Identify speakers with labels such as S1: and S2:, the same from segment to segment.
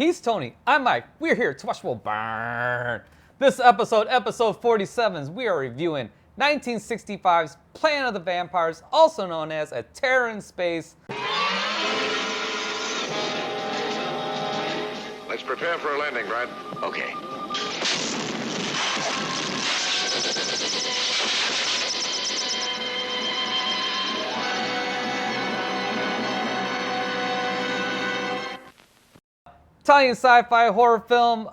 S1: He's Tony. I'm Mike. We're here to watch Will Burn. This episode, episode 47, we are reviewing 1965's Planet of the Vampires, also known as A Terror in Space.
S2: Let's prepare for a landing, Brad.
S3: Okay.
S1: Italian sci-fi horror film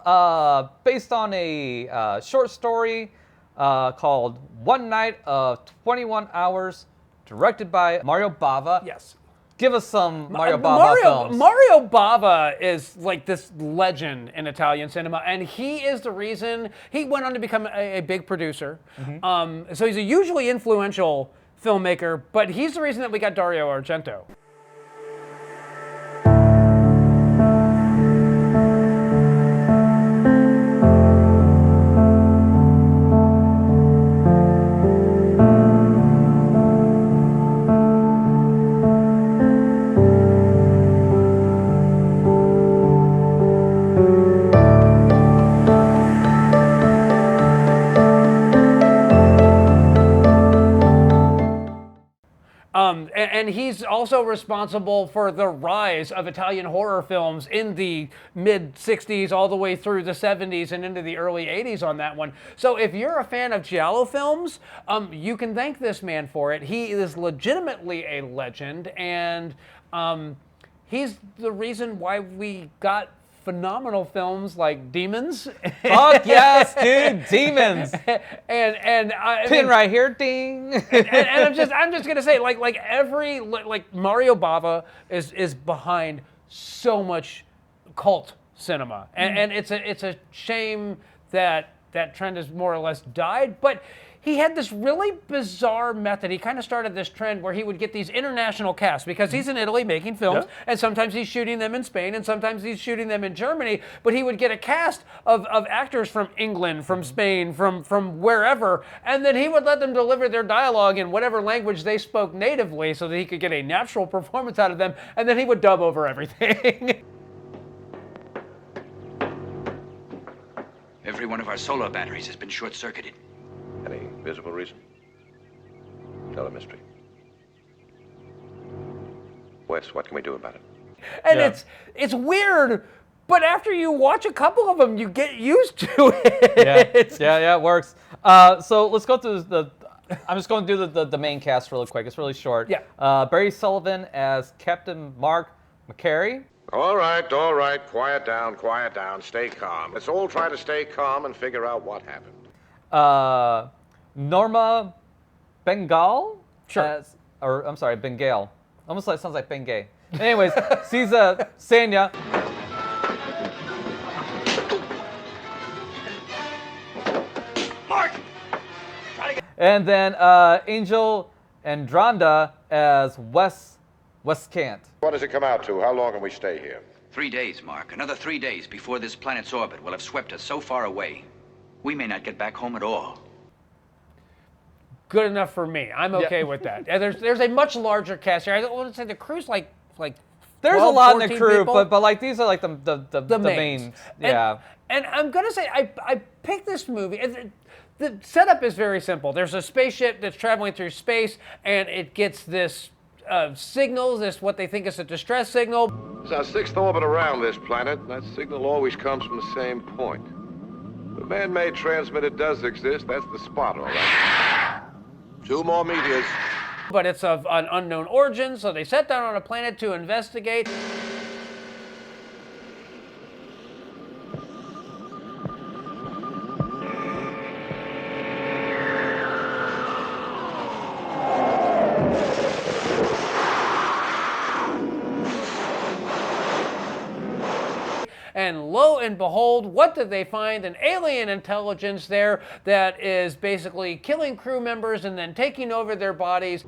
S1: based on a short story called One Night of 21 Hours, directed by Mario Bava.
S4: Yes.
S1: Give us some Mario Bava films.
S4: Mario Bava is like this legend in Italian cinema, and he is the reason he went on to become a big producer. Mm-hmm. So he's a hugely influential filmmaker, but he's the reason that we got Dario Argento. And he's also responsible for the rise of Italian horror films in the mid-60s all the way through the 70s and into the early 80s on that one. So if you're a fan of giallo films, you can thank this man for it. He is legitimately a legend, and he's the reason why we got phenomenal films like Demons.
S1: Fuck yes, dude, Demons.
S4: and I
S1: Pin
S4: mean,
S1: right here, ding.
S4: and I'm just gonna say, like Mario Bava is behind so much cult cinema, and it's a shame that that trend has more or less died, but. He had this really bizarre method. He kind of started this trend where he would get these international casts because he's in Italy making films, and sometimes he's shooting them in Spain, and sometimes he's shooting them in Germany. But he would get a cast of actors from England, from Spain, from wherever, and then he would let them deliver their dialogue in whatever language they spoke natively so that he could get a natural performance out of them, and then he would dub over everything.
S3: Every one of our solar batteries has been short-circuited.
S2: Any visible reason? Tell a mystery. Wes, what can we do about it?
S4: And it's weird, but after you watch a couple of them, you get used to it.
S1: Yeah, it works. So let's go through I'm just going to do the main cast really quick. It's really short.
S4: Yeah.
S1: Barry Sullivan as Captain Mark McCary.
S2: All right. Quiet down. Stay calm. Let's all try to stay calm and figure out what happened.
S1: Norma Bengal?
S4: Sure.
S1: I'm sorry, Bengal. Almost like sounds like Bengay. Anyways, she's Sanya.
S3: Mark!
S1: And then Angel Andronda as Wes Cant.
S2: What does it come out to? How long can we stay here?
S3: 3 days, Mark. Another 3 days before this planet's orbit will have swept us so far away. We may not get back home at all.
S4: Good enough for me. I'm okay with that. And there's a much larger cast here. I want to say the crew's like
S1: there's
S4: 12,
S1: a lot in the
S4: 14
S1: crew,
S4: people.
S1: but like these are like the main. Yeah.
S4: And I'm gonna say I picked this movie. The setup is very simple. There's a spaceship that's traveling through space, and it gets this signal, this what they think is a distress signal.
S2: It's our sixth orbit around this planet. That signal always comes from the same point. The man-made transmitter does exist. That's the spot, all right. 2 more meteors.
S4: But it's of an unknown origin, so they set down on a planet to investigate. And lo and behold, what did they find? An alien intelligence there that is basically killing crew members and then taking over their bodies.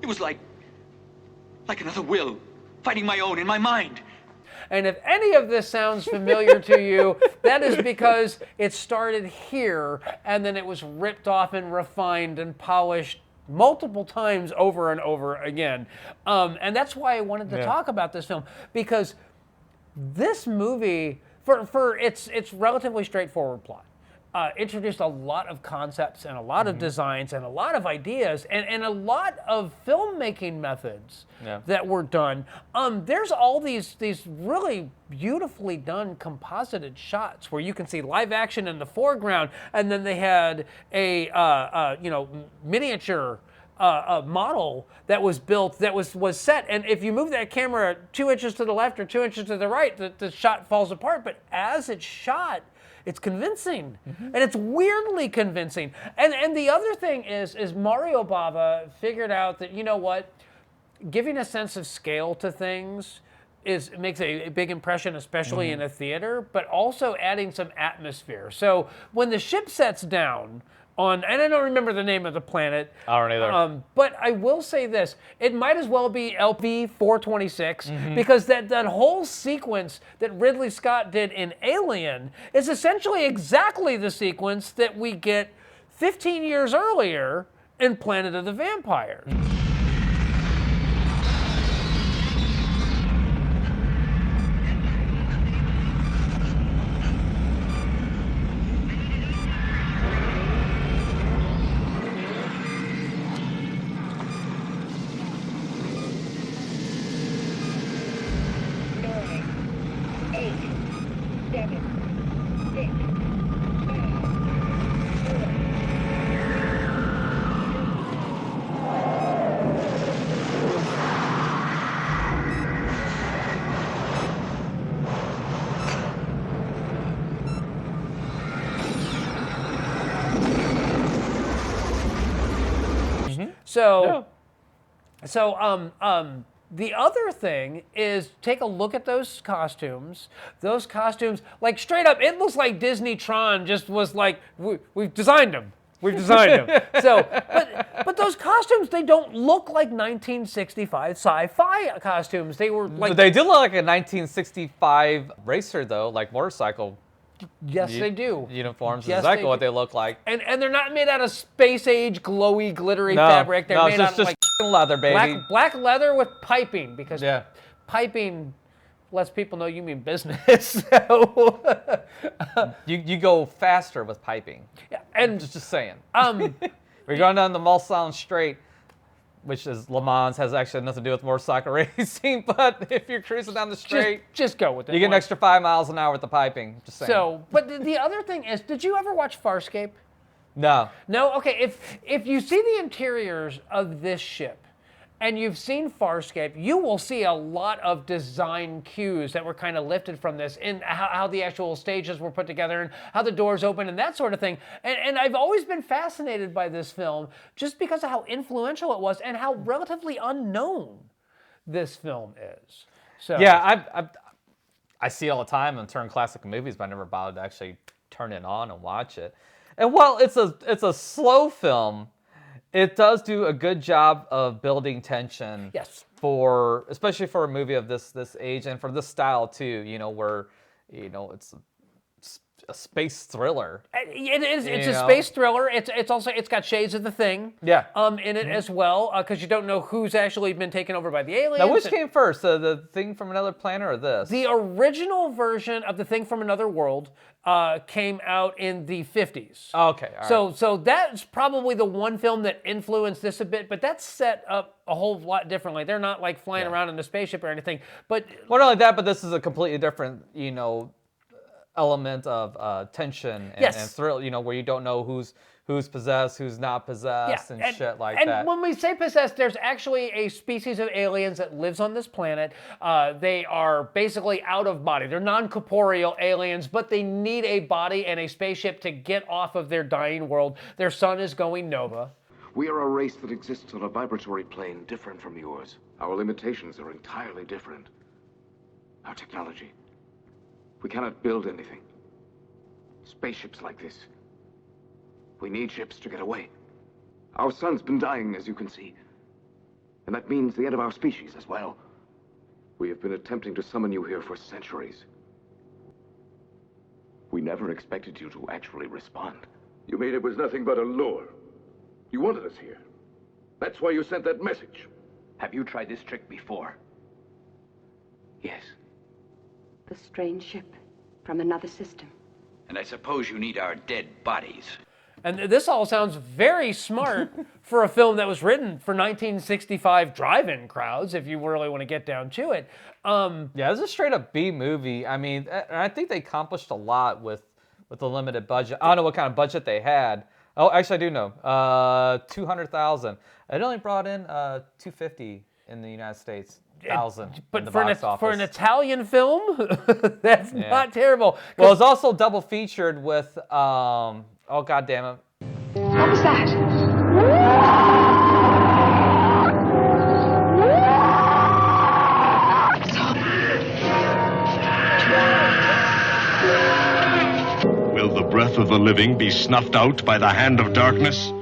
S3: It was like another will, fighting my own in my mind.
S4: And if any of this sounds familiar to you, that is because it started here and then it was ripped off and refined and polished multiple times over and over again. And that's why I wanted to talk about this film, because This movie, for its relatively straightforward plot, introduced a lot of concepts and a lot of designs and a lot of ideas and a lot of filmmaking methods that were done. There's all these really beautifully done composited shots where you can see live action in the foreground, and then they had a miniature model that was built that was set, and if you move that camera 2 inches to the left or 2 inches to the right, the shot falls apart. But as it's shot, it's convincing, and it's weirdly convincing. And the other thing is Mario Bava figured out that, you know what, giving a sense of scale to things makes a big impression, especially in a theater, but also adding some atmosphere. So when the ship sets down and I don't remember the name of the planet.
S1: I don't either.
S4: But I will say this: it might as well be LP-426 because that whole sequence that Ridley Scott did in Alien is essentially exactly the sequence that we get 15 years earlier in Planet of the Vampires. So the other thing is take a look at those costumes. Those costumes, like straight up, it looks like Disney-tron just was like, we've designed them. We've designed them. So, but those costumes, they don't look like 1965 sci-fi costumes. They were like...
S1: They do look like a 1965 racer, though, like motorcycle.
S4: Yes, they do.
S1: Uniforms,
S4: yes,
S1: exactly what they look like.
S4: And they're not made out of space age, glowy, glittery fabric. They're made out of like
S1: leather, baby.
S4: Black leather with piping, because piping lets people know you mean business. So,
S1: you go faster with piping.
S4: Yeah, and
S1: just saying. We're going down the Mulsanne Strait, which is Le Mans, has actually nothing to do with motorcycle racing, but if you're cruising down the straight,
S4: just go with it.
S1: You get an extra 5 miles an hour with the piping. Just saying.
S4: So, but the other thing is, did you ever watch Farscape?
S1: No.
S4: No? Okay, if you see the interiors of this ship, and you've seen Farscape, you will see a lot of design cues that were kind of lifted from this, and how the actual stages were put together, and how the doors open, and that sort of thing. And I've always been fascinated by this film just because of how influential it was and how relatively unknown this film is. So
S1: yeah, I see it all the time in turn classic movies, but I never bothered to actually turn it on and watch it. And while it's a slow film, it does do a good job of building tension.
S4: Yes.
S1: Especially for a movie of this age and for this style too. Where it's a space thriller.
S4: It is. It's a space thriller. It's also got shades of The Thing.
S1: Yeah.
S4: In it as well, because you don't know who's actually been taken over by the aliens.
S1: Now, which came first, the Thing from Another Planet or this?
S4: The original version of The Thing from Another World came out in the 50s.
S1: Okay. All right.
S4: So that's probably the one film that influenced this a bit, but that's set up a whole lot differently. They're not like flying around in a spaceship or anything. But
S1: well, not only that, but this is a completely different, element of tension and thrill, where you don't know who's possessed, who's not possessed, and shit like that.
S4: And when we say possessed, there's actually a species of aliens that lives on this planet. They are basically out of body. They're non-corporeal aliens, but they need a body and a spaceship to get off of their dying world. Their sun is going nova.
S2: We are a race that exists on a vibratory plane different from yours. Our limitations are entirely different. Our technology. We cannot build anything. Spaceships like this. We need ships to get away. Our sun's been dying, as you can see. And that means the end of our species as well. We have been attempting to summon you here for centuries. We never expected you to actually respond.
S5: You mean it was nothing but a lure? You wanted us here. That's why you sent that message.
S3: Have you tried this trick before?
S2: Yes.
S6: The strange ship from another system.
S3: And I suppose you need our dead bodies.
S4: And this all sounds very smart for a film that was written for 1965 drive-in crowds, if you really want to get down to it.
S1: Yeah, it's a straight up B movie. I mean, and I think they accomplished a lot with a limited budget. I don't know what kind of budget they had. Oh, actually, I do know. 200,000. It only brought in 250 in the United States. Thousand.
S4: But
S1: in the
S4: for
S1: box office.
S4: an Italian film, that's not terrible.
S1: Well, it's also double featured with oh god damn it.
S6: What was that?
S7: Will the breath of the living be snuffed out by the hand of darkness?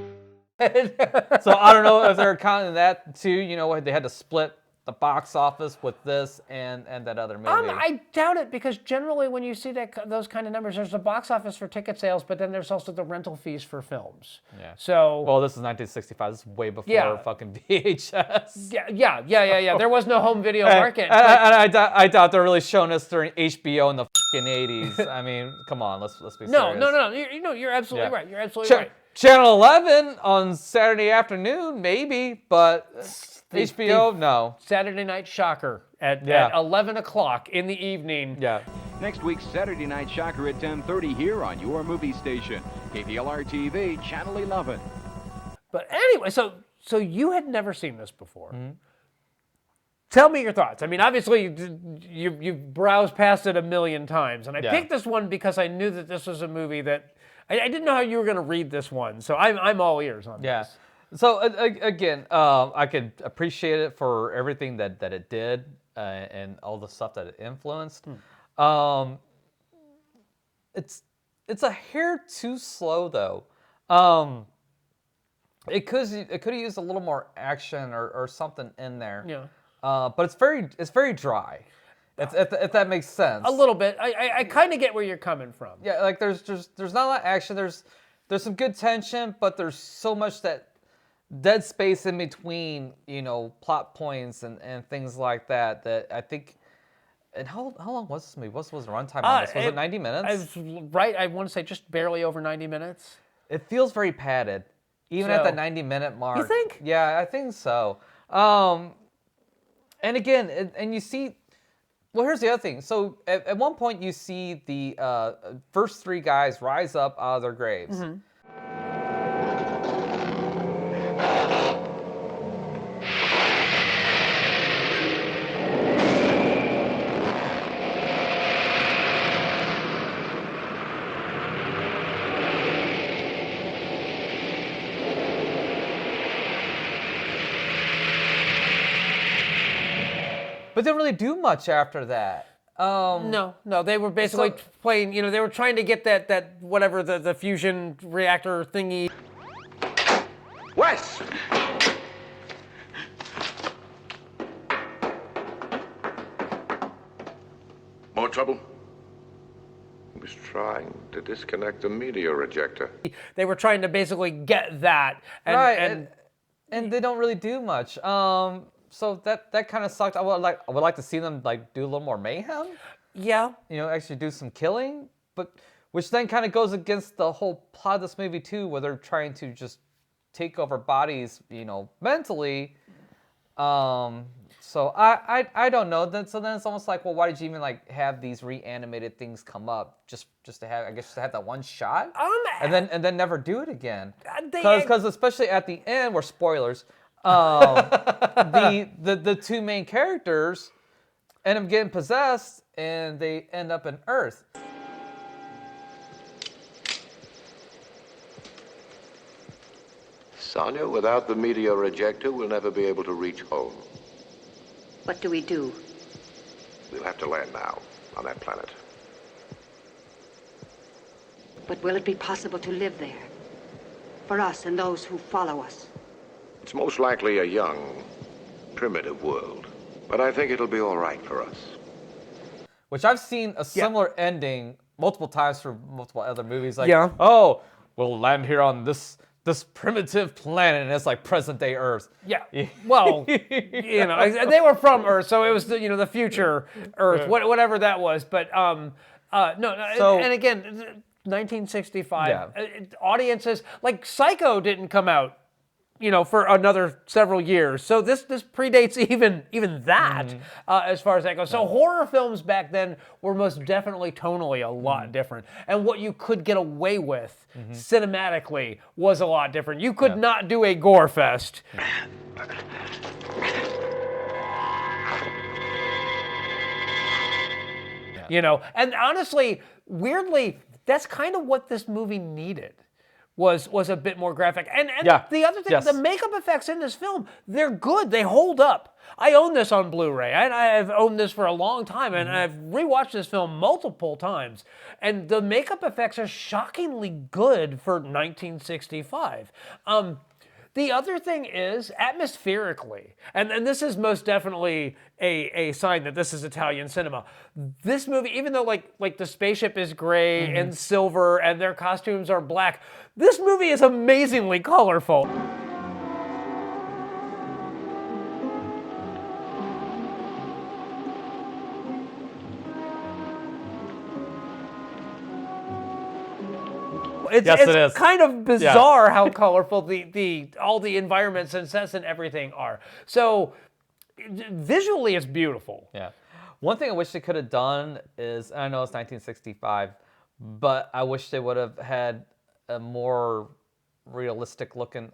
S1: So I don't know if they're counting that too. You know, they had to split the box office with this and that other movie.
S4: I doubt it, because generally when you see those kind of numbers, there's a box office for ticket sales, but then there's also the rental fees for films.
S1: Yeah.
S4: So
S1: well, this is 1965. This is way before
S4: Yeah.
S1: fucking VHS.
S4: yeah. There was no home video market.
S1: And I doubt they're really showing us during HBO in the fucking 80s. I mean, come on, let's be serious.
S4: No. You're absolutely
S1: Yeah.
S4: right. You're absolutely right.
S1: Channel 11 on Saturday afternoon, maybe, but HBO, no.
S4: Saturday Night Shocker at 11 o'clock in the evening.
S1: Yeah.
S8: Next week's Saturday Night Shocker at 10:30 here on your movie station, KPLR-TV, Channel 11.
S4: But anyway, so you had never seen this before. Tell me your thoughts. I mean, obviously, you've browsed past it a million times, and I picked this one because I knew that this was a movie that I didn't know how you were going to read this one, so I'm all ears on this.
S1: So again, I could appreciate it for everything that it did and all the stuff that it influenced. It's a hair too slow though. It could have used a little more action or something in there.
S4: Yeah.
S1: But it's very dry. If that makes sense.
S4: A little bit. I kind of get where you're coming from.
S1: Yeah, like there's not a lot of action. There's some good tension, but there's so much that dead space in between, you know, plot points and things like that I think. And how long was this movie? What was the runtime on this? Was it 90 minutes?
S4: I want to say just barely over 90 minutes.
S1: It feels very padded, even at the 90-minute mark.
S4: You think?
S1: Yeah, I think so. And again, and you see. Well, here's the other thing. So at one point you see the first three guys rise up out of their graves. But they didn't really do much after that.
S4: No, they were basically playing, you know, they were trying to get that whatever the fusion reactor thingy.
S5: Wes! More trouble? He was trying to disconnect the meteor ejector.
S4: They were trying to basically get that.
S1: And they don't really do much. So that kind of sucked. I would like to see them like do a little more mayhem.
S4: Yeah.
S1: You know, actually do some killing, but which then kind of goes against the whole plot of this movie too, where they're trying to just take over bodies, you know, mentally. So I don't know. So then it's almost like, well, why did you even like have these reanimated things come up just to have, I guess, just to have that one shot, and then never do it again? Because especially at the end, where spoilers, the two main characters end up getting possessed and they end up in Earth.
S9: Sonia, without the meteor ejector, we'll never be able to reach home.
S6: What do we do?
S9: We'll have to land now, on that planet.
S6: But will it be possible to live there? For us and those who follow us?
S9: It's most likely a young, primitive world. But I think it'll be all right for us.
S1: Which I've seen a similar ending multiple times for multiple other movies. Like,
S4: Yeah.
S1: oh, we'll land here on this this primitive planet, and it's like present day Earth.
S4: Yeah. Well, they were from Earth, so it was the future Earth, whatever that was. But no.
S1: So-
S4: and again, 1965 audiences like Psycho didn't come out, for another several years. So this predates even that as far as that goes. So horror films back then were most definitely tonally a lot different, and what you could get away with cinematically was a lot different. You could not do a gore fest. And honestly, weirdly, that's kind of what this movie needed. Was a bit more graphic. And the other thing, the makeup effects in this film, they're good. They hold up. I own this on Blu-ray. I've owned this for a long time, and I've rewatched this film multiple times. And the makeup effects are shockingly good for 1965. The other thing is, atmospherically, and this is most definitely a sign that this is Italian cinema. This movie, even though like the spaceship is gray and silver and their costumes are black, this movie is amazingly colorful. It is kind of bizarre how colorful all the environments and sets and everything are. So visually, it's beautiful.
S1: Yeah. One thing I wish they could have done is, I know it's 1965, but I wish they would have had a more realistic looking.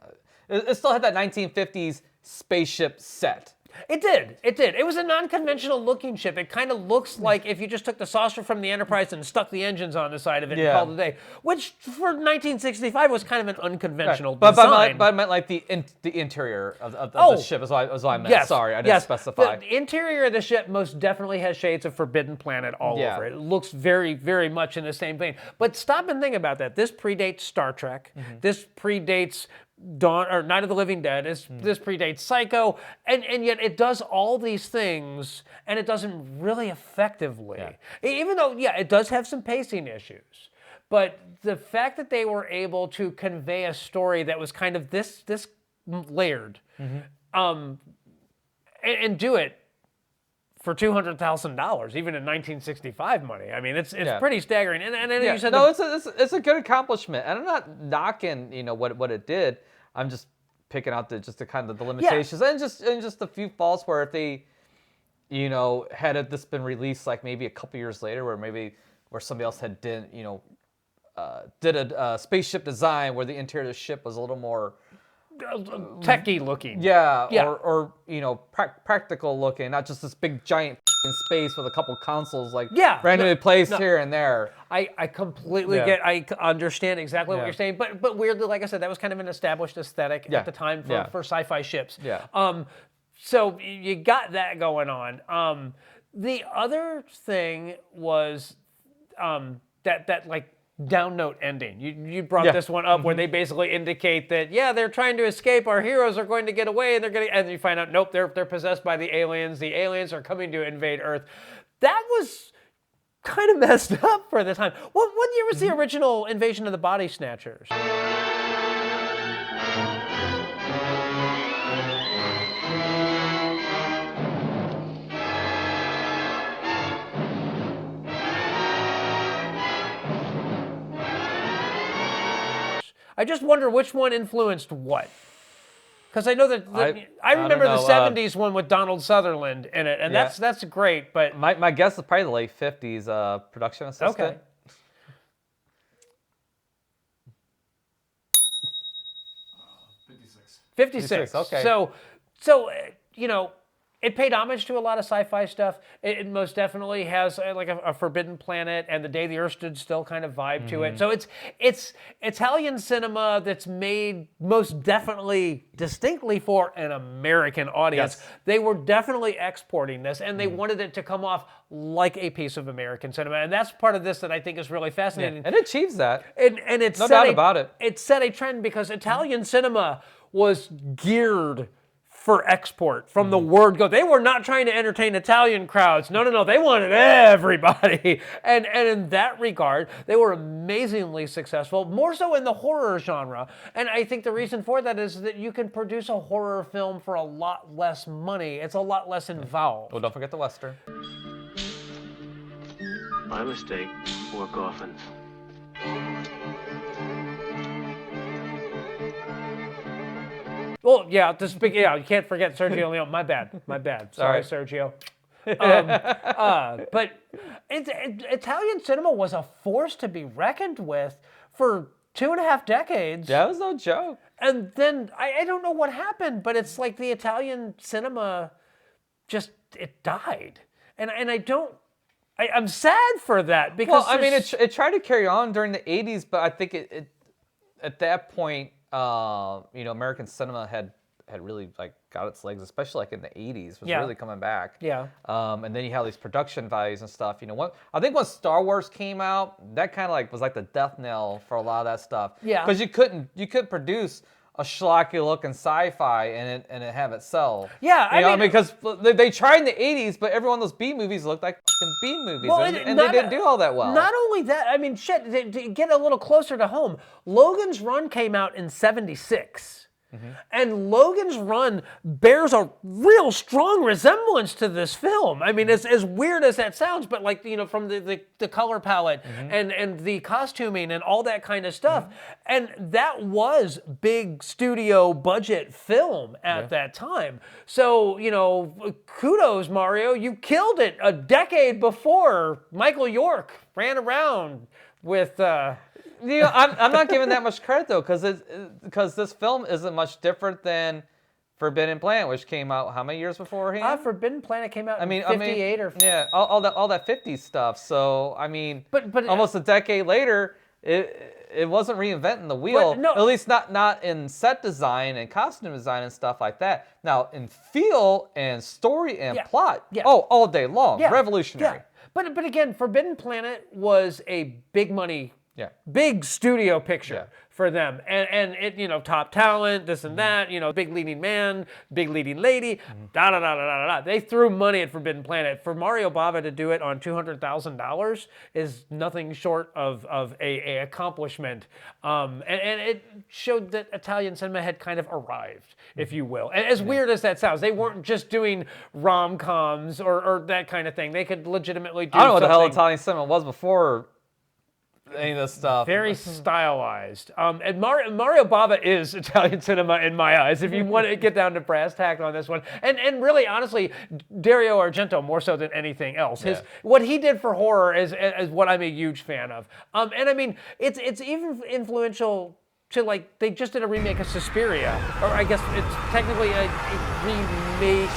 S1: It still had that 1950s spaceship set.
S4: It did. It was a non-conventional looking ship. It kind of looks like if you just took the saucer from the Enterprise and stuck the engines on the side of it and called it a day, which for 1965 was kind of an unconventional design.
S1: But I meant like the interior of the ship is what I meant.
S4: Yes,
S1: Sorry, I didn't specify.
S4: The interior of the ship most definitely has shades of Forbidden Planet all over it. It looks very, very much in the same vein. But stop and think about that. This predates Star Trek. This predates Night of the Living Dead. This predates Psycho, and yet it does all these things, and it does them really effectively. Even though, it does have some pacing issues, but the fact that they were able to convey a story that was kind of this layered, and do it for $200,000, even in 1965 money. I mean, it's pretty staggering. And then you said
S1: it's a good accomplishment, and I'm not knocking what it did. I'm just picking out the kind of the limitations and just a few faults where if they had this been released like maybe a couple years later, where somebody else did a spaceship design where the interior of the ship was a little more
S4: techie looking.
S1: Or practical looking, not just this big giant in space with a couple consoles randomly placed here and there.
S4: I completely I understand exactly what you're saying, but weirdly, like I said, that was kind of an established aesthetic at the time for sci-fi ships. So you got that going on. The other thing was that like down note ending. You brought this one up where they basically indicate that they're trying to escape. Our heroes are going to get away, and you find out nope, they're possessed by the aliens. The aliens are coming to invade Earth. That was kind of messed up for the time. What year was the original Invasion of the Body Snatchers? I just wonder which one influenced what. Because I know that I remember the 70s one with Donald Sutherland in it, and that's great. But
S1: my guess is probably the late 50s production assistant.
S4: Okay. 56.
S1: Okay.
S4: So it paid homage to a lot of sci-fi stuff. It most definitely has like a Forbidden Planet and The Day the Earth Stood Still kind of vibe to it. So it's Italian cinema that's made most definitely distinctly for an American audience. They were definitely exporting this, and they wanted it to come off like a piece of American cinema. And that's part of this that I think is really fascinating.
S1: And it achieves that.
S4: And it's
S1: no doubt about it.
S4: It set a trend because Italian cinema was geared for export from the word go. They were not trying to entertain Italian crowds. No. They wanted everybody. And in that regard, they were amazingly successful, more so in the horror genre. And I think the reason for that is that you can produce a horror film for a lot less money. It's a lot less involved.
S1: Well, don't forget the Western.
S10: My mistake. 4 coffins.
S4: Well, yeah, you can't forget Sergio Leone. My bad. Sorry, Sergio. But Italian cinema was a force to be reckoned with for 2.5 decades.
S1: That was no joke.
S4: And then, I don't know what happened, but it's like the Italian cinema it died. And I'm sad for that because...
S1: Well, I mean, it tried to carry on during the 80s, but I think it at that point, American cinema had really like got its legs, especially like in the 80s, was really coming back.
S4: Yeah.
S1: And then you have these production values and stuff. I think when Star Wars came out, that kind of like was like the death knell for a lot of that stuff.
S4: Yeah.
S1: Because you couldn't produce a schlocky looking sci-fi and it have it sell.
S4: Yeah,
S1: I mean, because they tried in the 80s, but every one of those B movies looked like fucking B movies, and they didn't do all that well.
S4: Not only that, I mean, shit, to get a little closer to home, Logan's Run came out in 1976. And Logan's Run bears a real strong resemblance to this film. I mean, as weird as that sounds, but like, from the color palette and the costuming and all that kind of stuff. And that was big studio budget film at that time. So, kudos, Mario. You killed it a decade before Michael York ran around with...
S1: I'm not giving that much credit though, because this film isn't much different than Forbidden Planet, which came out how many years beforehand?
S4: Forbidden Planet came out in 58 or...
S1: Yeah, all that 50s stuff. So, I mean, but almost a decade later, it wasn't reinventing the wheel.
S4: No,
S1: at least not in set design and costume design and stuff like that. Now, in feel and story and plot, all day long, revolutionary.
S4: Yeah. But again, Forbidden Planet was a big money... big studio picture for them. And it, top talent, this and that, big leading man, big leading lady, da-da-da-da-da-da. They threw money at Forbidden Planet. For Mario Bava to do it on $200,000 is nothing short of a accomplishment. And it showed that Italian cinema had kind of arrived, if you will. And as weird as that sounds, they weren't just doing rom-coms or that kind of thing. They could legitimately do
S1: I don't know what the hell
S4: something-
S1: Italian cinema was before any of this stuff.
S4: Very stylized. And Mario Bava is Italian cinema in my eyes, if you want to get down to brass tack on this one. And really, honestly, Dario Argento more so than anything else. What he did for horror is what I'm a huge fan of. And I mean, it's even influential to, like, they just did a remake of Suspiria. Or I guess it's technically a remake,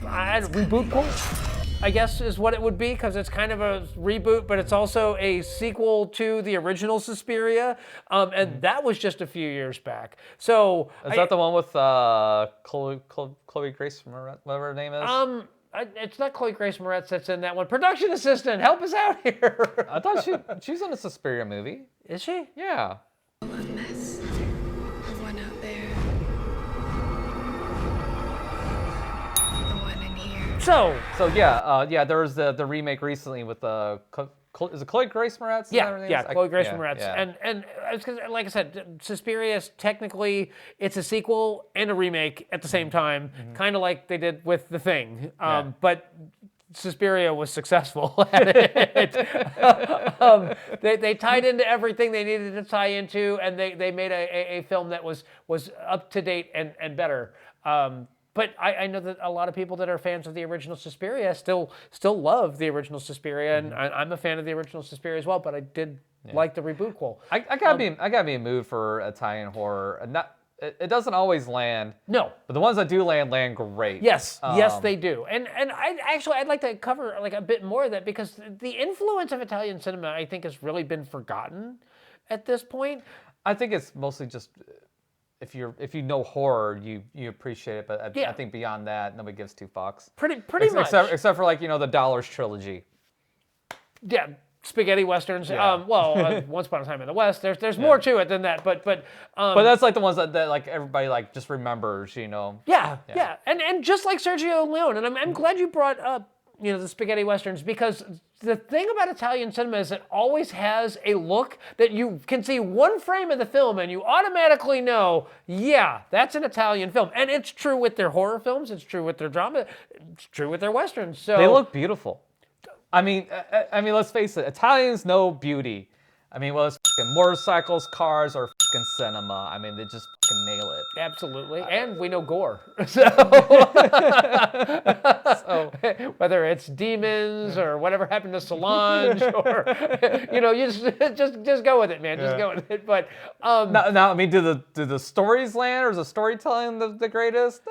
S4: reboot, I guess is what it would be, because it's kind of a reboot, but it's also a sequel to the original Suspiria, and that was just a few years back. So
S1: is that the one with Chloe Grace Moretz, whatever her name is?
S4: It's not Chloe Grace Moretz that's in that one. Production assistant, help us out here.
S1: I thought she's in a Suspiria movie.
S4: Is she?
S1: Yeah.
S11: A mess of one out there.
S4: So
S1: yeah, there was the remake recently with is it Chloe Grace Moretz?
S4: Chloe Grace Moretz. And like I said, Suspiria is technically, it's a sequel and a remake at the same time, kind of like they did with The Thing. But Suspiria was successful at it. They tied into everything they needed to tie into, and they made a film that was up to date and better. But I know that a lot of people that are fans of the original Suspiria still love the original Suspiria, and I'm a fan of the original Suspiria as well. But I did like the reboot.
S1: I gotta be in a mood for Italian horror. It doesn't always land.
S4: No,
S1: but the ones that do land great.
S4: Yes, yes they do. And I'd like to cover like a bit more of that, because the influence of Italian cinema, I think, has really been forgotten at this point.
S1: I think it's mostly just, if you know horror, you appreciate it, but I think beyond that, nobody gives two fucks.
S4: Pretty much.
S1: Except for, like, the Dollars trilogy.
S4: Yeah, spaghetti westerns.
S1: Yeah.
S4: Once Upon a Time in the West. There's more to it than that, but
S1: that's like the ones that like everybody like just remembers, you know.
S4: Yeah. And just like Sergio Leone, and I'm glad you brought up the spaghetti westerns, because the thing about Italian cinema is it always has a look that you can see one frame of the film and you automatically know, yeah, that's an Italian film. And it's true with their horror films, it's true with their drama, it's true with their westerns. So
S1: they look beautiful. I mean, let's face it, Italians know beauty. I mean, whether it's fucking motorcycles, cars, or fucking cinema, I mean, they just fucking nail it.
S4: Absolutely. And we know gore. So, whether it's demons or whatever happened to Solange, or, you just go with it, man. Just go with it. But
S1: now, I mean, do the stories land, or is the storytelling the greatest?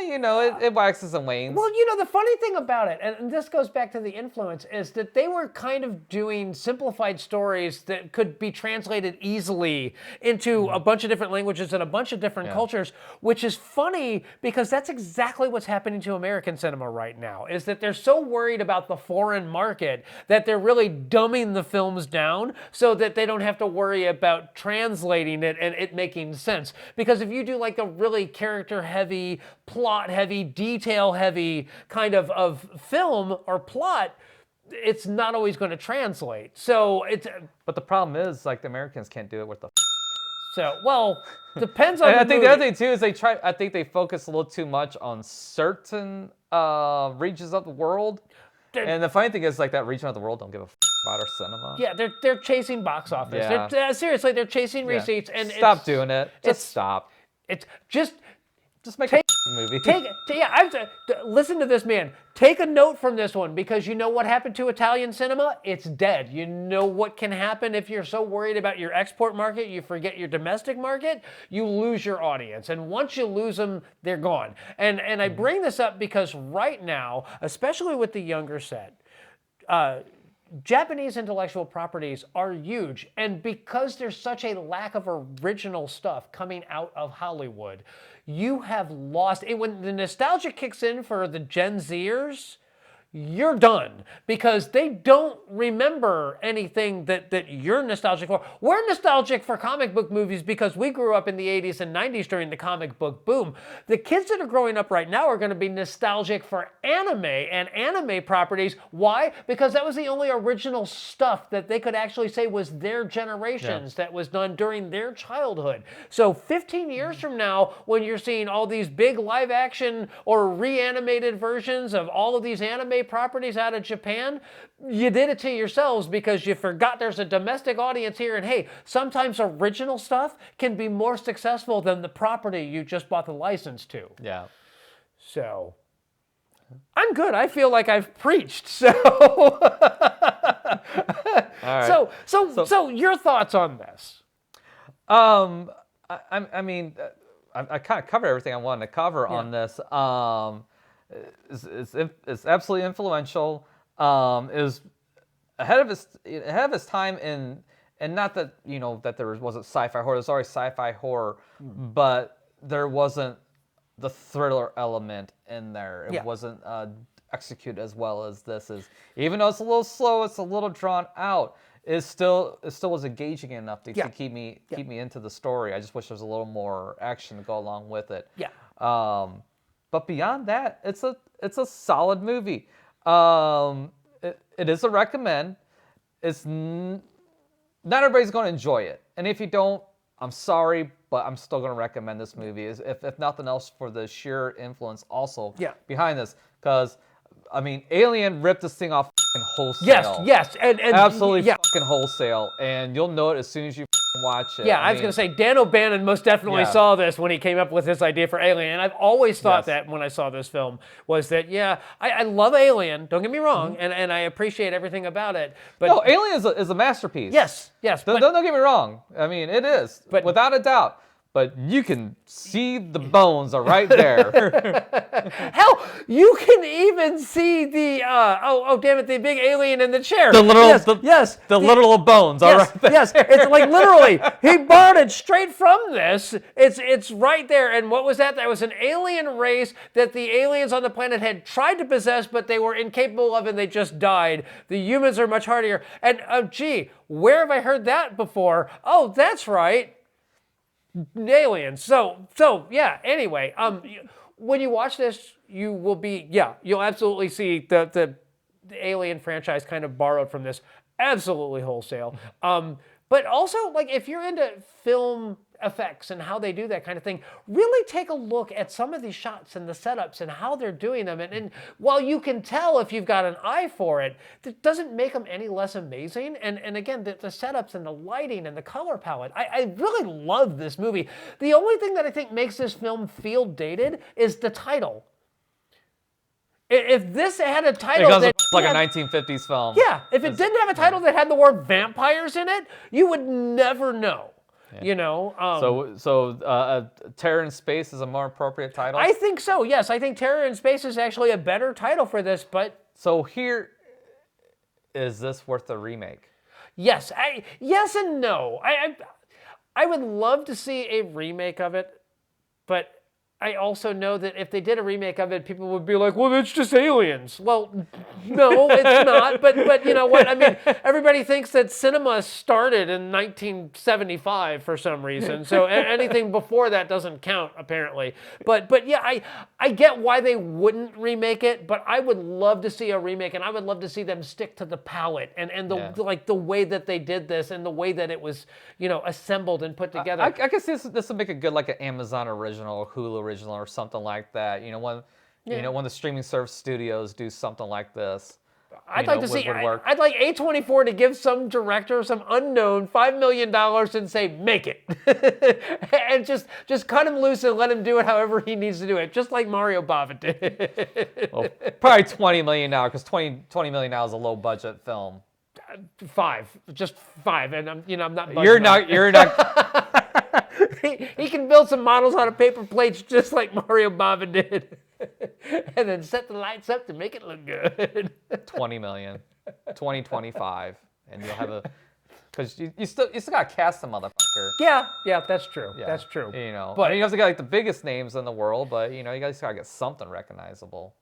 S1: It waxes and wanes.
S4: Well, the funny thing about it, and this goes back to the influence, is that they were kind of doing simplified stories that could be translated easily into a bunch of different languages and a bunch of different cultures, which is funny because that's exactly what's happening to American cinema right now, is that they're so worried about the foreign market that they're really dumbing the films down so that they don't have to worry about translating it and it making sense. Because if you do like a really character-heavy, plot-heavy, detail-heavy kind of film or plot, it's not always going to translate. So
S1: But the problem is, like, the Americans can't do it with the.
S4: Depends on.
S1: I think the other thing too is I think they focus a little too much on certain regions of the world. And the funny thing is, like, that region of the world don't give a about our cinema.
S4: Yeah, they're chasing box office.
S1: Yeah.
S4: Seriously, they're chasing receipts. And
S1: stop doing it. Just stop.
S4: It's just
S1: make a movie.
S4: Listen to this, man. Take a note from this one, because you know what happened to Italian cinema? It's dead. You know what can happen if you're so worried about your export market, you forget your domestic market, you lose your audience. And once you lose them, they're gone. And I bring this up because right now, especially with the younger set, Japanese intellectual properties are huge, and because there's such a lack of original stuff coming out of Hollywood, you have lost, and when the nostalgia kicks in for the Gen Zers, you're done, because they don't remember anything that you're nostalgic for. We're nostalgic for comic book movies because we grew up in the 80s and 90s during the comic book boom. The kids that are growing up right now are going to be nostalgic for anime and anime properties. Why? Because that was the only original stuff that they could actually say was their generation's, that was done during their childhood. So 15 years from now, when you're seeing all these big live action or reanimated versions of all of these anime properties out of Japan, you did it to yourselves because you forgot there's a domestic audience here. And hey, sometimes original stuff can be more successful than the property you just bought the license to.
S1: Yeah.
S4: So I'm good. I feel like I've preached. So
S1: All right.
S4: So your thoughts on this?
S1: I mean, I kind of covered everything I wanted to cover on this. It's absolutely influential. Is ahead of its time in, and not that that there wasn't sci-fi horror. There's always sci-fi horror, but there wasn't the thriller element in there. It wasn't executed as well as this is. Even though it's a little slow, it's a little drawn out. It still was engaging enough to keep me into the story. I just wish there was a little more action to go along with it.
S4: Yeah.
S1: But beyond that, it's a solid movie. It is a recommend. Not everybody's going to enjoy it, and if you don't, I'm sorry, but I'm still going to recommend this movie. If nothing else, for the sheer influence also behind this, because I mean, Alien ripped this thing off fucking wholesale.
S4: Yes, and
S1: absolutely fucking wholesale, and you'll know it as soon as you watch it.
S4: Yeah, I was going to say, Dan O'Bannon most definitely saw this when he came up with his idea for Alien, and I've always thought that when I saw this film, was that, I love Alien, don't get me wrong, and I appreciate everything about it, but...
S1: No, Alien is a masterpiece.
S4: Yes.
S1: Don't get me wrong. I mean, it is, but without a doubt. but you can see the bones are right there.
S4: Hell, you can even see the damn it, the big alien in the chair.
S1: The literal,
S4: yes,
S1: the literal bones are right there.
S4: Yes, it's like literally he borrowed it straight from this. It's right there. And what was that? That was an alien race that the aliens on the planet had tried to possess, but they were incapable of, and they just died. The humans are much hardier. And gee, where have I heard that before? Oh, that's right. Aliens. So yeah. Anyway, when you watch this, you'll absolutely see the Alien franchise kind of borrowed from this, absolutely wholesale. But also, like, if you're into film effects and how they do that kind of thing, really take a look at some of these shots and the setups and how they're doing them. And while you can tell if you've got an eye for it, that doesn't make them any less amazing. And again, the setups and the lighting and the color palette, I really love this movie. The only thing that I think makes this film feel dated is the title. If this had a title
S1: because
S4: that
S1: it's like a 1950s film.
S4: Yeah, if it didn't have a title that had the word vampires in it, you would never know. Yeah. You know.
S1: So Terror in Space is a more appropriate title.
S4: I think so. Yes, I think Terror in Space is actually a better title for this. But
S1: so is this worth a remake?
S4: Yes, yes and no. I would love to see a remake of it, but I also know that if they did a remake of it, people would be like, well, it's just aliens. Well, no, it's not. But you know what? I mean, everybody thinks that cinema started in 1975 for some reason. So anything before that doesn't count, apparently. But yeah, I get why they wouldn't remake it, but I would love to see a remake, and I would love to see them stick to the palette and the way that they did this and the way that it was, you know, assembled and put together.
S1: I guess this would make a good, like, an Amazon original or Hulu original or something like that. You know, when the streaming service studios do something like this.
S4: I'd like to see. I'd like A24 to give some director, some unknown, $5 million and say, make it, and just cut him loose and let him do it however he needs to do it, just like Mario Bava did.
S1: Well, probably $20 million now, because $20 million now is a low budget film.
S4: Just five, and I'm not.
S1: You're not.
S4: He can build some models out of paper plates just like Mario Bava did, and then set the lights up to make it look good.
S1: 20 million, 2025, and you'll have because you still gotta cast the motherfucker.
S4: Yeah, that's true. Yeah. That's true.
S1: You know,
S4: but
S1: you have to get like the biggest names in the world, but you guys gotta get something recognizable.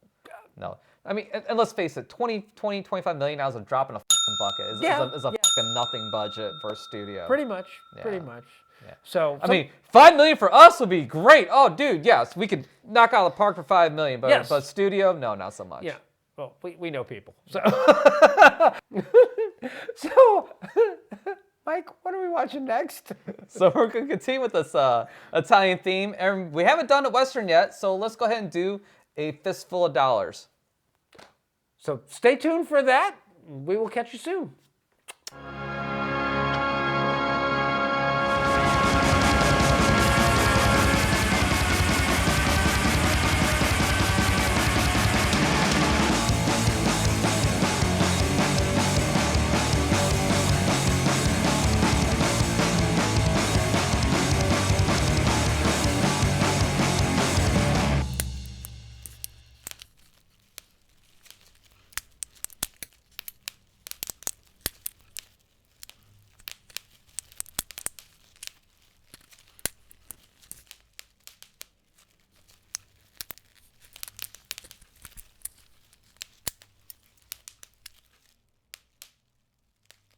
S1: No, I mean, and let's face it, 25 million now is a drop in a fucking bucket. Is a fucking nothing budget for a studio.
S4: Pretty much. Yeah. So
S1: I mean, $5 million for us would be great. Oh, dude, yes, we could knock out of the park for $5 million, but studio, no, not so much.
S4: Yeah. Well, we know people. So, so Mike, what are we watching next?
S1: So we're gonna continue with this Italian theme, and we haven't done a Western yet. So let's go ahead and do A Fistful of Dollars.
S4: So stay tuned for that. We will catch you soon.